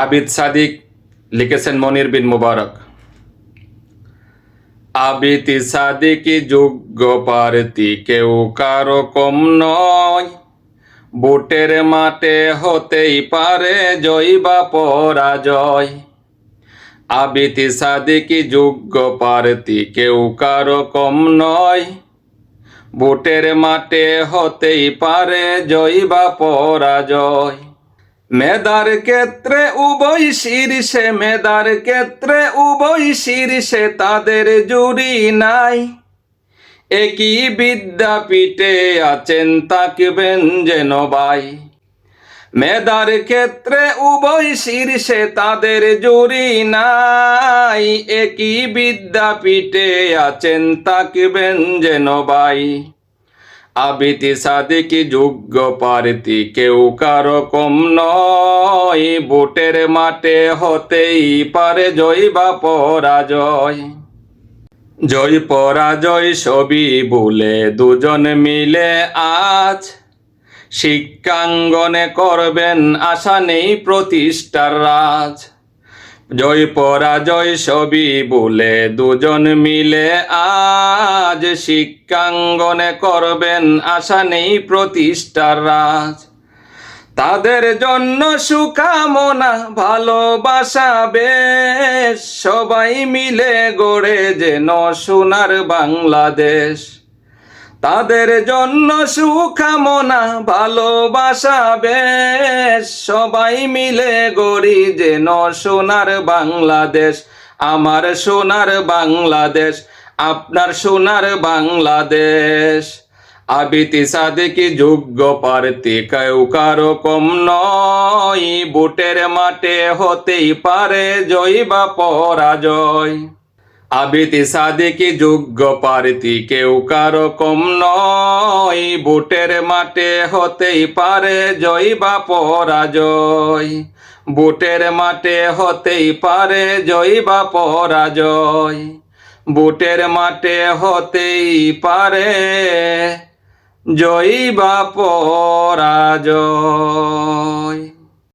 আবিদ সাদিক লিখেছেন মনির বিন মুবারক। আবিদ সাদিক যোগ্য প্রার্থী, কেউ কারো কম নয়। ভোটের মাঠে হতেই পারে জয় বা পরাজয়। আবিদ সাদিক যোগ্য প্রার্থী, কেউ কারো কম নয়। ভোটের মাঠে হতেই পারে জয় বা পরাজয়। মেধার ক্ষেত্রে উভয় শীর্ষে, মেধার ক্ষেত্রে উভয় শীর্ষে, তাদের জুড়ি নাই। একই বিদ্যাপীঠে আছেন থাকবেন যেন ভাই। মেধার ক্ষেত্রে উভয় শীর্ষে, তাদের জুড়ি নাই। একই বিদ্যাপীঠে আছেন থাকবেন যেন ভাই। আবিদ সাদিক যোগ্য প্রার্থী, কেউ কারো কম নয়। ভোটের মাঠে হতেই পারে জয় বা পরাজয়। জয় পরাজয় সবই ভুলে দুজন মিলে আজ শিক্ষাঙ্গনে করবেন আশা নেই প্রতিষ্ঠার রাজ। জয় পরাজয় সবই ভুলে দুজন মিলে আজ শিক্ষাঙ্গনে করবেন আশা নেই প্রতিষ্ঠার রাজ। তাদের জন্য সুকামনা ভালোবাসা বেশ, সবাই মিলে গড়ে যেন সোনার বাংলাদেশ। তাদের জন্য সুকামনা ভালোবাসা বেশ, সবাই মিলে গড়ি যেন সোনার বাংলাদেশ। আমার সোনার বাংলাদেশ, আপনার সোনার বাংলাদেশ। আবিদ সাদিক যোগ্য প্রার্থী, কেউ কারো কম নয়। ভোটের মাঠে হতেই পারে জয় বা পরাজয়। আবিদ সাদিক যোগ্য প্রার্থী, কেউ কারো কম নয়। ভোটের মাঠে হতেই পারে জয় বা পরাজয়। ভোটের মাঠে হতেই পারে জয় বা পরাজয়। ভোটের মাঠে হতেই পারে জয় বা পরাজয়।